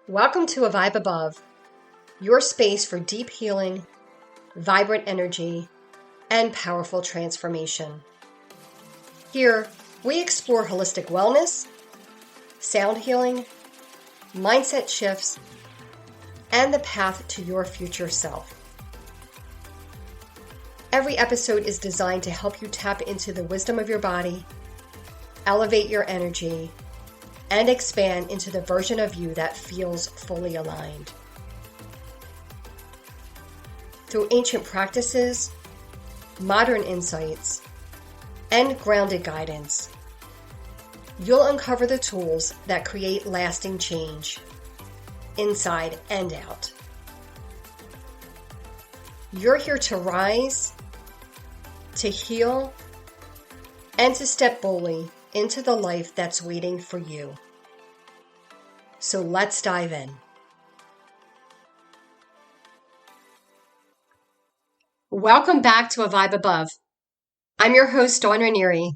Welcome to A Vibe Above, your space for deep healing, vibrant energy, and powerful transformation. Here, we explore holistic wellness, sound healing, mindset shifts, and the path to your future self. Every episode is designed to help you tap into the wisdom of your body, elevate your energy, and expand into the version of you that feels fully aligned. Through ancient practices, modern insights, and grounded guidance, you'll uncover the tools that create lasting change, inside and out. You're here to rise, to heal, and to step boldly into the life that's waiting for you. So let's dive in. Welcome back to A Vibe Above. I'm your host, Ranieri,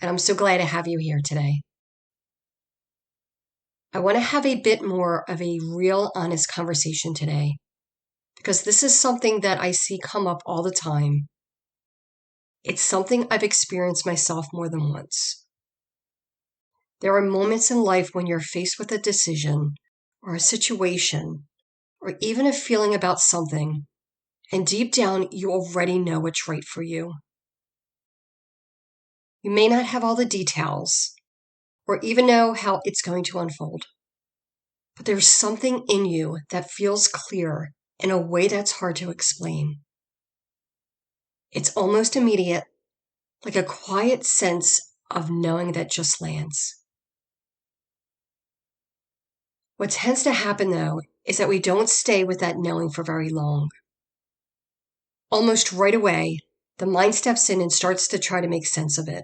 and I'm so glad to have you here today. I want to have a bit more of a real, honest conversation today, because this is something that I see come up all the time. It's something I've experienced myself more than once. There are moments in life when you're faced with a decision or a situation or even a feeling about something, and deep down you already know what's right for you. You may not have all the details or even know how it's going to unfold, but there's something in you that feels clear in a way that's hard to explain. It's almost immediate, like a quiet sense of knowing that just lands. What tends to happen, though, is that we don't stay with that knowing for very long. Almost right away, the mind steps in and starts to try to make sense of it.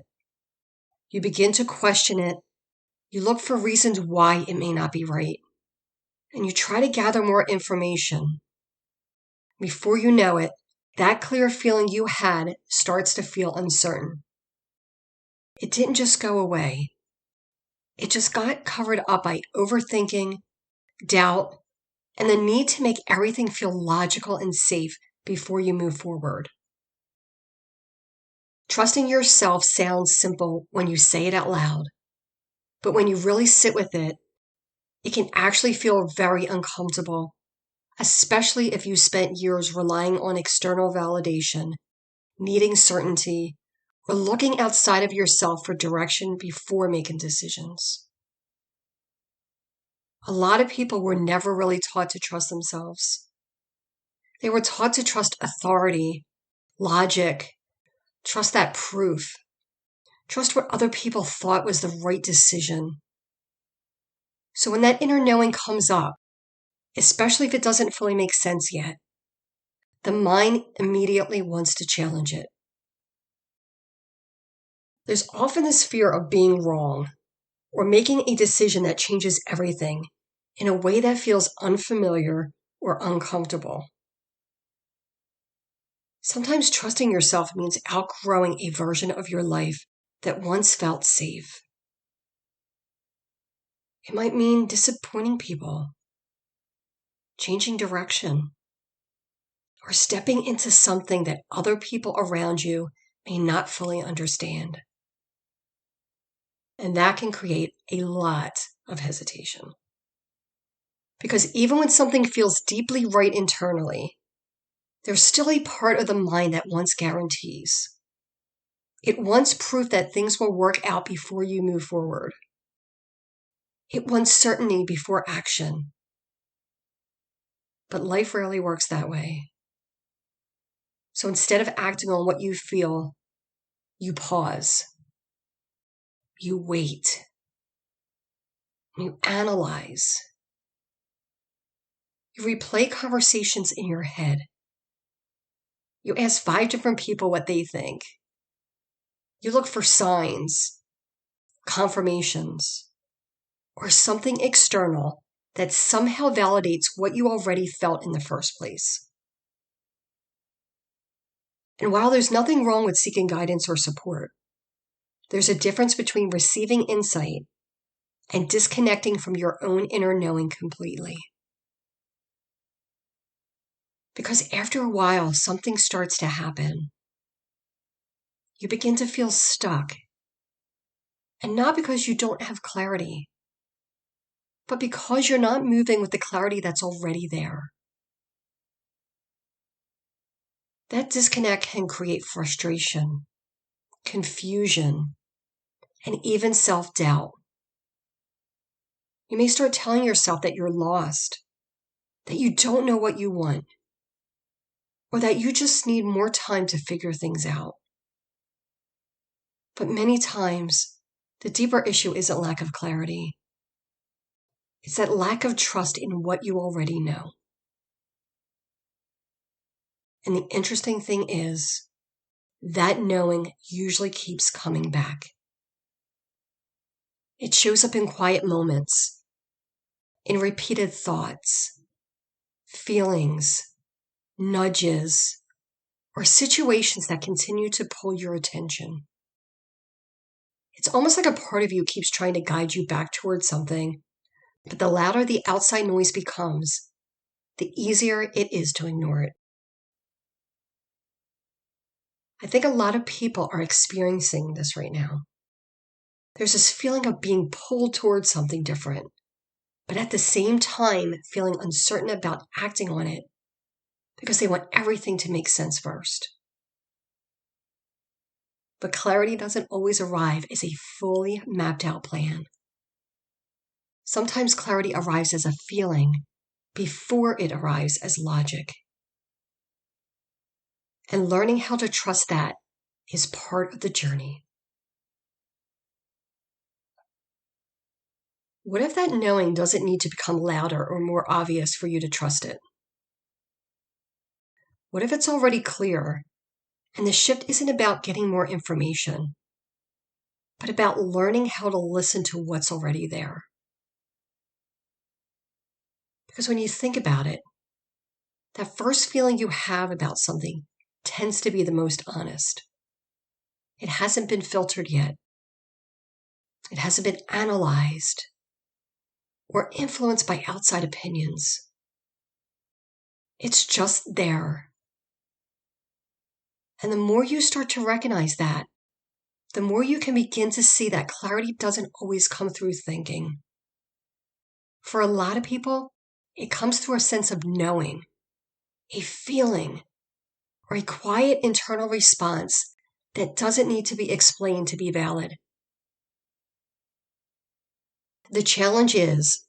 You begin to question it. You look for reasons why it may not be right. And you try to gather more information. Before you know it, that clear feeling you had starts to feel uncertain. It didn't just go away. It just got covered up by overthinking, doubt, and the need to make everything feel logical and safe before you move forward. Trusting yourself sounds simple when you say it out loud, but when you really sit with it, it can actually feel very uncomfortable, especially if you spent years relying on external validation, needing certainty, or looking outside of yourself for direction before making decisions. A lot of people were never really taught to trust themselves. They were taught to trust authority, logic, trust that proof, trust what other people thought was the right decision. So when that inner knowing comes up, especially if it doesn't fully make sense yet, the mind immediately wants to challenge it. There's often this fear of being wrong or making a decision that changes everything in a way that feels unfamiliar or uncomfortable. Sometimes trusting yourself means outgrowing a version of your life that once felt safe. It might mean disappointing people, changing direction, or stepping into something that other people around you may not fully understand. And that can create a lot of hesitation. Because even when something feels deeply right internally, there's still a part of the mind that wants guarantees. It wants proof that things will work out before you move forward. It wants certainty before action. But life rarely works that way. So instead of acting on what you feel, you pause. You wait. You analyze. You replay conversations in your head. You ask 5 different people what they think. You look for signs, confirmations, or something external that somehow validates what you already felt in the first place. And while there's nothing wrong with seeking guidance or support, there's a difference between receiving insight and disconnecting from your own inner knowing completely. Because after a while, something starts to happen. You begin to feel stuck. And not because you don't have clarity, but because you're not moving with the clarity that's already there. That disconnect can create frustration, confusion, and even self-doubt. You may start telling yourself that you're lost, that you don't know what you want, or that you just need more time to figure things out. But many times, the deeper issue isn't lack of clarity. It's that lack of trust in what you already know. And the interesting thing is, that knowing usually keeps coming back. It shows up in quiet moments, in repeated thoughts, feelings, nudges, or situations that continue to pull your attention. It's almost like a part of you keeps trying to guide you back towards something, but the louder the outside noise becomes, the easier it is to ignore it. I think a lot of people are experiencing this right now. There's this feeling of being pulled towards something different, but at the same time feeling uncertain about acting on it because they want everything to make sense first. But clarity doesn't always arrive as a fully mapped out plan. Sometimes clarity arrives as a feeling before it arrives as logic. And learning how to trust that is part of the journey. What if that knowing doesn't need to become louder or more obvious for you to trust it? What if it's already clear and the shift isn't about getting more information, but about learning how to listen to what's already there? Because when you think about it, that first feeling you have about something tends to be the most honest. It hasn't been filtered yet. It hasn't been analyzed or influenced by outside opinions. It's just there. And the more you start to recognize that, the more you can begin to see that clarity doesn't always come through thinking. For a lot of people, it comes through a sense of knowing, a feeling, or a quiet internal response that doesn't need to be explained to be valid. The challenge is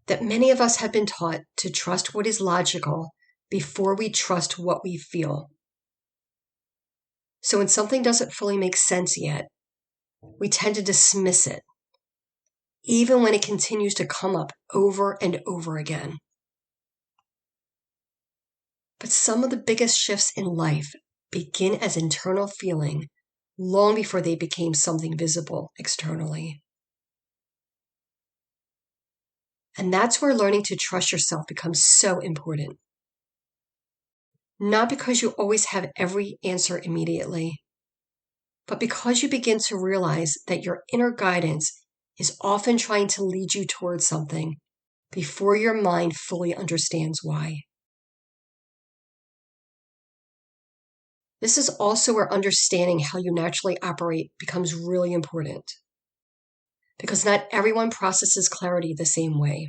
that many of us have been taught to trust what is logical before we trust what we feel. So when something doesn't fully make sense yet, we tend to dismiss it, even when it continues to come up over and over again. But some of the biggest shifts in life begin as internal feeling long before they became something visible externally. And that's where learning to trust yourself becomes so important. Not because you always have every answer immediately, but because you begin to realize that your inner guidance is often trying to lead you towards something before your mind fully understands why. This is also where understanding how you naturally operate becomes really important, because not everyone processes clarity the same way.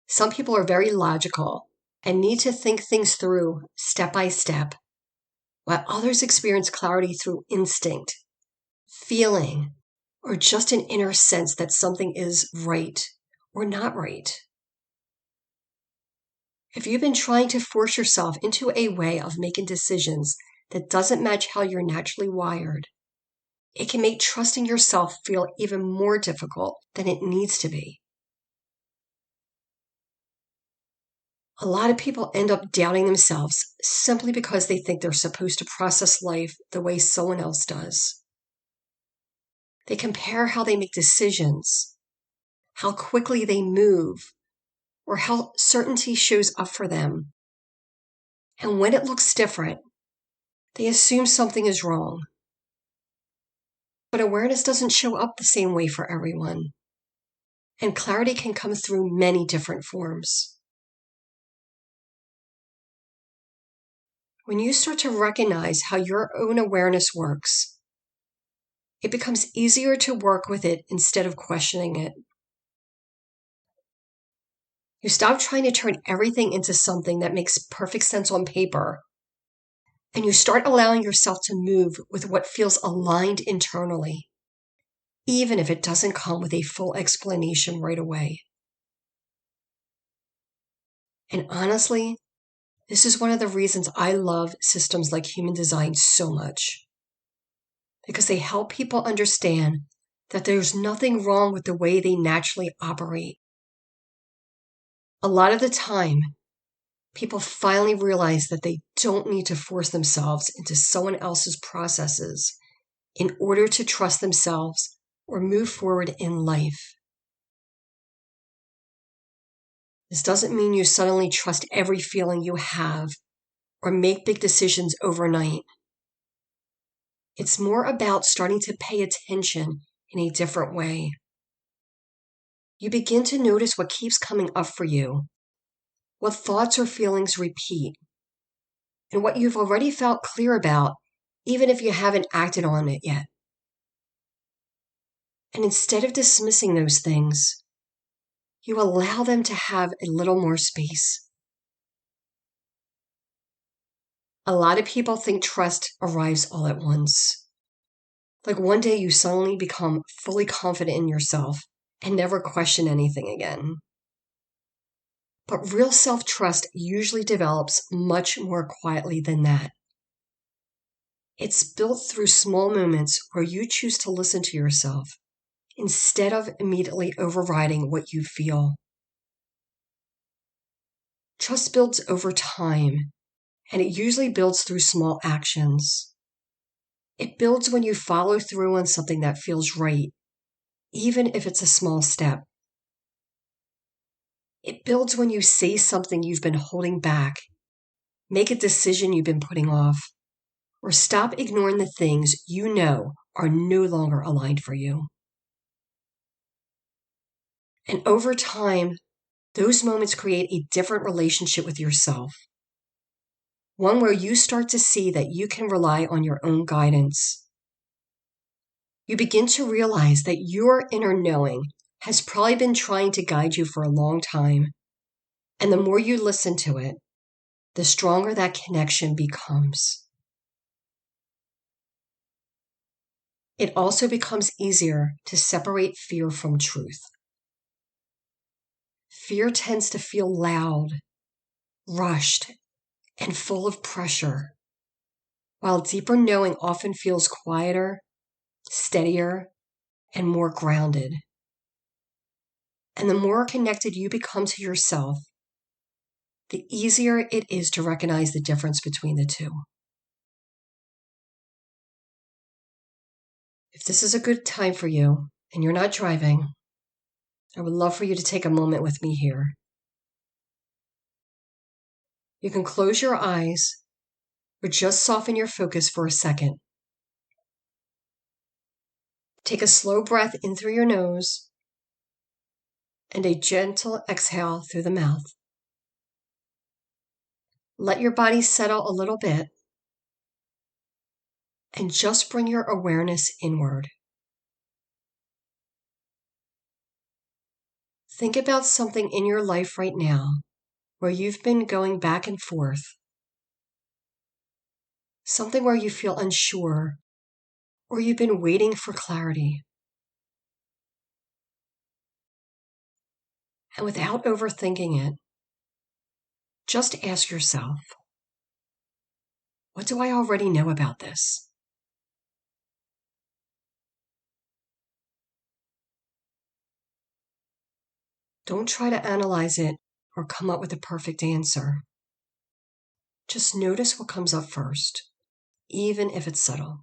Some people are very logical and need to think things through step by step, while others experience clarity through instinct, feeling, or just an inner sense that something is right or not right. If you've been trying to force yourself into a way of making decisions that doesn't match how you're naturally wired, it can make trusting yourself feel even more difficult than it needs to be. A lot of people end up doubting themselves simply because they think they're supposed to process life the way someone else does. They compare how they make decisions, how quickly they move, or how certainty shows up for them. And when it looks different, they assume something is wrong. But awareness doesn't show up the same way for everyone. And clarity can come through many different forms. When you start to recognize how your own awareness works, it becomes easier to work with it instead of questioning it. You stop trying to turn everything into something that makes perfect sense on paper, and you start allowing yourself to move with what feels aligned internally, even if it doesn't come with a full explanation right away. And honestly, this is one of the reasons I love systems like human design so much, because they help people understand that there's nothing wrong with the way they naturally operate. A lot of the time, people finally realize that they don't need to force themselves into someone else's processes in order to trust themselves or move forward in life. This doesn't mean you suddenly trust every feeling you have or make big decisions overnight. It's more about starting to pay attention in a different way. You begin to notice what keeps coming up for you, what thoughts or feelings repeat, and what you've already felt clear about, even if you haven't acted on it yet. And instead of dismissing those things, you allow them to have a little more space. A lot of people think trust arrives all at once. Like one day you suddenly become fully confident in yourself and never question anything again. But real self-trust usually develops much more quietly than that. It's built through small moments where you choose to listen to yourself instead of immediately overriding what you feel. Trust builds over time, and it usually builds through small actions. It builds when you follow through on something that feels right, even if it's a small step. It builds when you say something you've been holding back, make a decision you've been putting off, or stop ignoring the things you know are no longer aligned for you. And over time, those moments create a different relationship with yourself. One where you start to see that you can rely on your own guidance. You begin to realize that your inner knowing has probably been trying to guide you for a long time. And the more you listen to it, the stronger that connection becomes. It also becomes easier to separate fear from truth. Fear tends to feel loud, rushed, and full of pressure, while deeper knowing often feels quieter, steadier, and more grounded. And the more connected you become to yourself, the easier it is to recognize the difference between the two. If this is a good time for you and you're not driving, I would love for you to take a moment with me here. You can close your eyes or just soften your focus for a second. Take a slow breath in through your nose and a gentle exhale through the mouth. Let your body settle a little bit and just bring your awareness inward. Think about something in your life right now where you've been going back and forth, something where you feel unsure or you've been waiting for clarity. And without overthinking it, just ask yourself, what do I already know about this? Don't try to analyze it or come up with a perfect answer. Just notice what comes up first, even if it's subtle.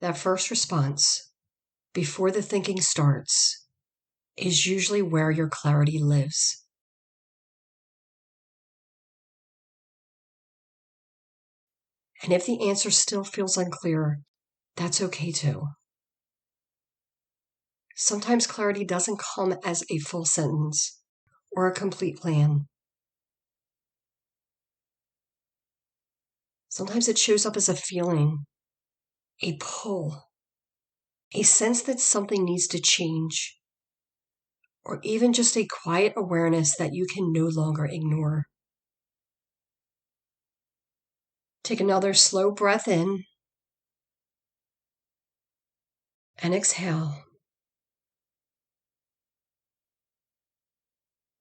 That first response, before the thinking starts, is usually where your clarity lives. And if the answer still feels unclear, that's okay too. Sometimes clarity doesn't come as a full sentence or a complete plan. Sometimes it shows up as a feeling, a pull, a sense that something needs to change, or even just a quiet awareness that you can no longer ignore. Take another slow breath in and exhale.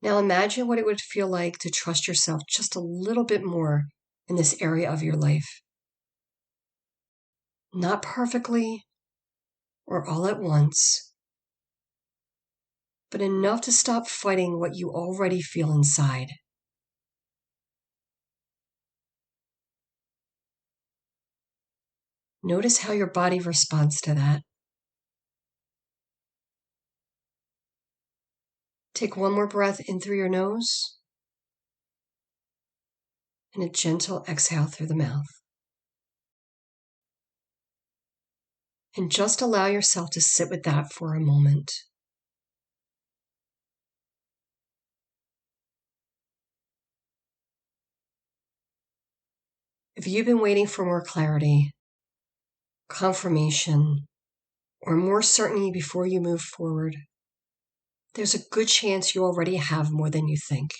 Now imagine what it would feel like to trust yourself just a little bit more in this area of your life. Not perfectly or all at once, but enough to stop fighting what you already feel inside. Notice how your body responds to that. Take one more breath in through your nose and a gentle exhale through the mouth. And just allow yourself to sit with that for a moment. If you've been waiting for more clarity, confirmation, or more certainty before you move forward, there's a good chance you already have more than you think.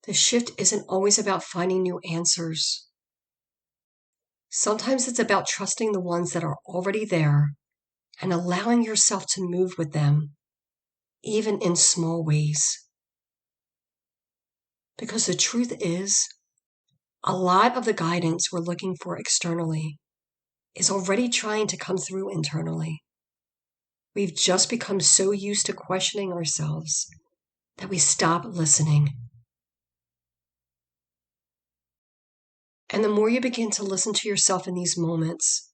The shift isn't always about finding new answers. Sometimes it's about trusting the ones that are already there and allowing yourself to move with them, even in small ways. Because the truth is, a lot of the guidance we're looking for externally is already trying to come through internally. We've just become so used to questioning ourselves that we stop listening. And the more you begin to listen to yourself in these moments,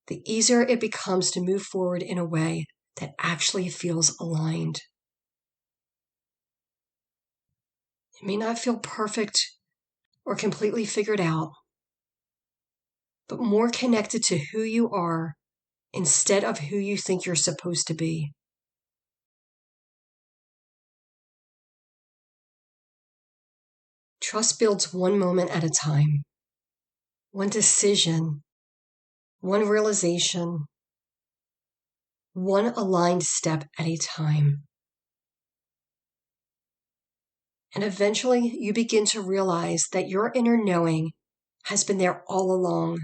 the easier it becomes to move forward in a way that actually feels aligned. It may not feel perfect or completely figured out, but more connected to who you are instead of who you think you're supposed to be. Trust builds one moment at a time, one decision, one realization, one aligned step at a time. And eventually you begin to realize that your inner knowing has been there all along,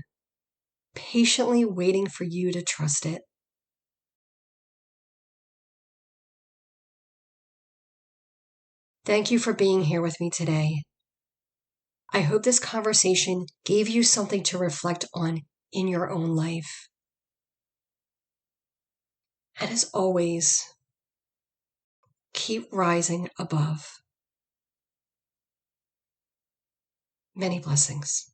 patiently waiting for you to trust it. Thank you for being here with me today. I hope this conversation gave you something to reflect on in your own life. And as always, keep rising above. Many blessings.